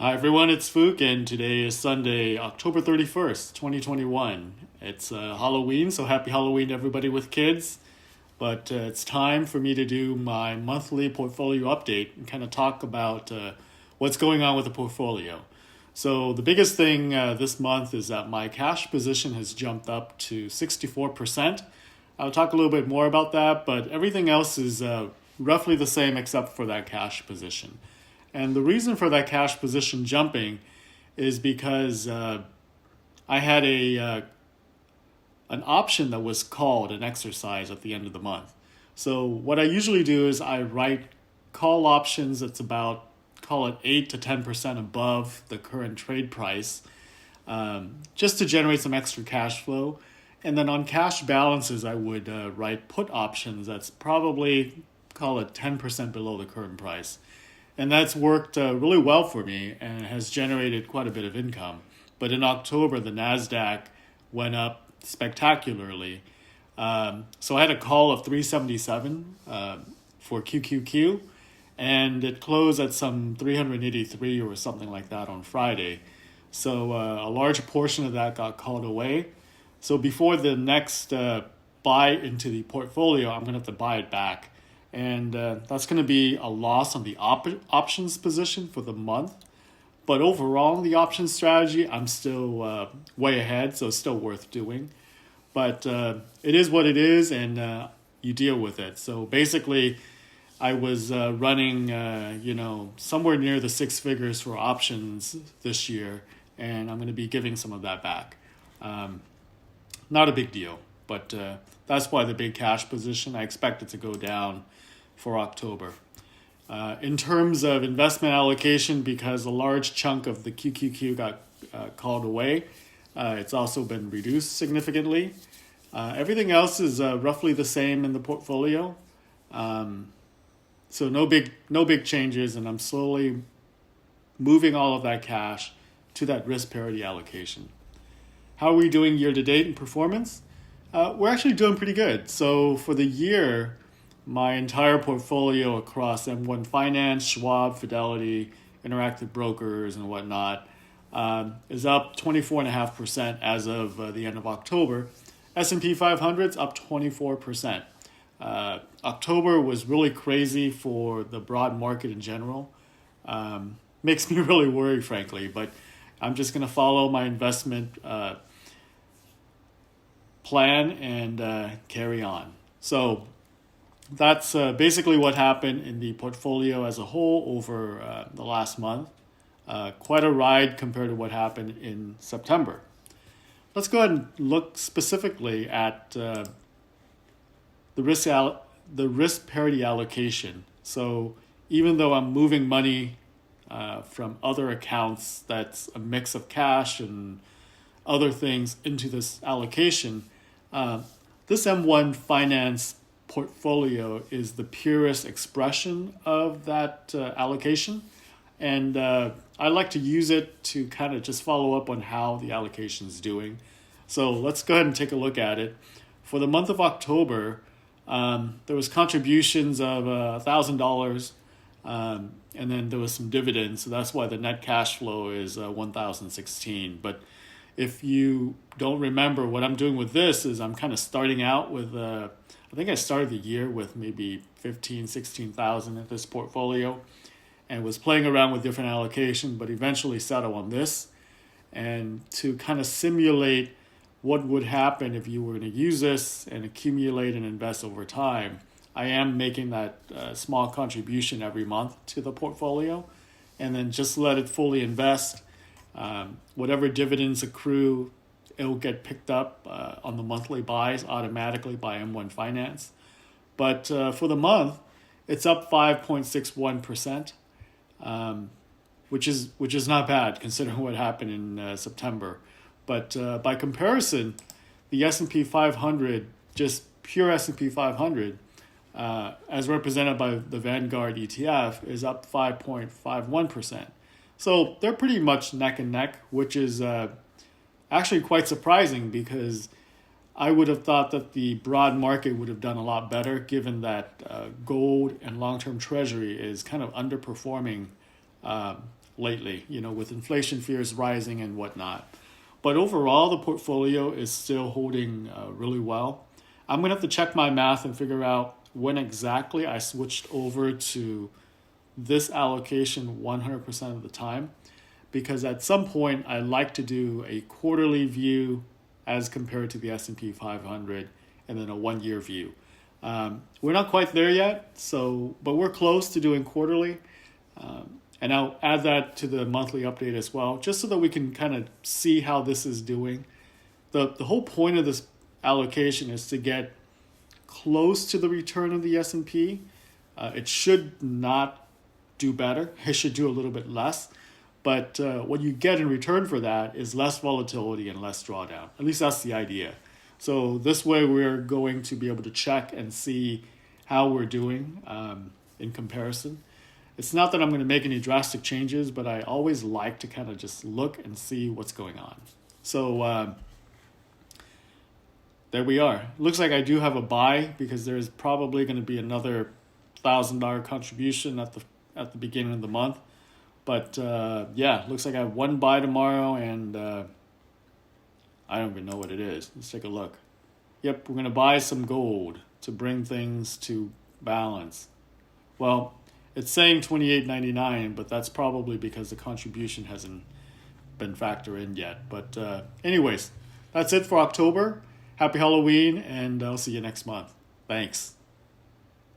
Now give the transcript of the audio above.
Hi everyone, it's Fook, and today is Sunday, October 31st, 2021. It's Halloween, so happy Halloween to everybody with kids. But it's time for me to do my monthly portfolio update and kind of talk about what's going on with the portfolio. So the biggest thing this month is that my cash position has jumped up to 64%. I'll talk a little bit more about that, but everything else is roughly the same except for that cash position. And the reason for that cash position jumping is because I had an option that was called an exercise at the end of the month. So what I usually do is I write call options that's about, call it 8 to 10% above the current trade price, just to generate some extra cash flow. And then on cash balances, I would write put options that's probably, call it 10% below the current price. And that's worked really well for me and has generated quite a bit of income. But in October, the NASDAQ went up spectacularly. So I had a call of 377 for QQQ, and it closed at some 383 or something like that on Friday. So a large portion of that got called away. So before the next buy into the portfolio, I'm going to have to buy it back. And that's going to be a loss on the options position for the month. But overall, in the options strategy, I'm still way ahead, so it's still worth doing. But it is what it is, and you deal with it. So basically, I was running, somewhere near the six figures for options this year, and I'm going to be giving some of that back. Not a big deal, but that's why the big cash position, I expect it to go down for October. In terms of investment allocation, because a large chunk of the QQQ got called away, it's also been reduced significantly. Everything else is roughly the same in the portfolio. So no big changes, and I'm slowly moving all of that cash to that risk parity allocation. How are we doing year to date in performance? We're actually doing pretty good. So for the year, my entire portfolio across M1 Finance, Schwab, Fidelity, Interactive Brokers, and whatnot is up 24.5% as of the end of October. S&P 500 is up 24%. October was really crazy for the broad market in general. Makes me really worried, frankly, but I'm just going to follow my investment plan and carry on. So that's basically what happened in the portfolio as a whole over the last month. Quite a ride compared to what happened in September. Let's go ahead and look specifically at the risk parity allocation. So even though I'm moving money from other accounts that's a mix of cash and other things into this allocation, this M1 Finance portfolio is the purest expression of that allocation, and I like to use it to kind of just follow up on how the allocation is doing. So let's go ahead and take a look at it. For the month of October, there was contributions of $1,000, and then there was some dividends, so that's why the net cash flow is $1,016. But if you don't remember, what I'm doing with this is I'm kind of starting out with I think I started the year with maybe 15, 16,000 in this portfolio and was playing around with different allocations, but eventually settled on this. And to kind of simulate what would happen if you were going to use this and accumulate and invest over time, I am making that small contribution every month to the portfolio and then just let it fully invest. Whatever dividends accrue, it'll get picked up on the monthly buys automatically by M1 Finance. But for the month, it's up 5.61%, which is not bad considering what happened in September. But by comparison, the S&P 500, just pure S&P 500, as represented by the Vanguard ETF, is up 5.51%. So they're pretty much neck and neck, which is actually quite surprising because I would have thought that the broad market would have done a lot better given that gold and long-term treasury is kind of underperforming lately, with inflation fears rising and whatnot. But overall, the portfolio is still holding really well. I'm going to have to check my math and figure out when exactly I switched over to this allocation 100% of the time, because at some point I like to do a quarterly view as compared to the S&P 500 and then a 1 year view. We're not quite there yet, but we're close to doing quarterly. And I'll add that to the monthly update as well, just so that we can kind of see how this is doing. The whole point of this allocation is to get close to the return of the S&P. It should not do better. It should do a little bit less. But what you get in return for that is less volatility and less drawdown. At least that's the idea. So this way we're going to be able to check and see how we're doing in comparison. It's not that I'm going to make any drastic changes, but I always like to kind of just look and see what's going on. So there we are. Looks like I do have a buy, because there's probably going to be another $1,000 contribution at the beginning of the month. But looks like I have one buy tomorrow, and I don't even know what it is. Let's take a look. Yep, we're going to buy some gold to bring things to balance. Well, it's saying $28.99, but that's probably because the contribution hasn't been factored in yet. But anyways, that's it for October. Happy Halloween, and I'll see you next month. Thanks.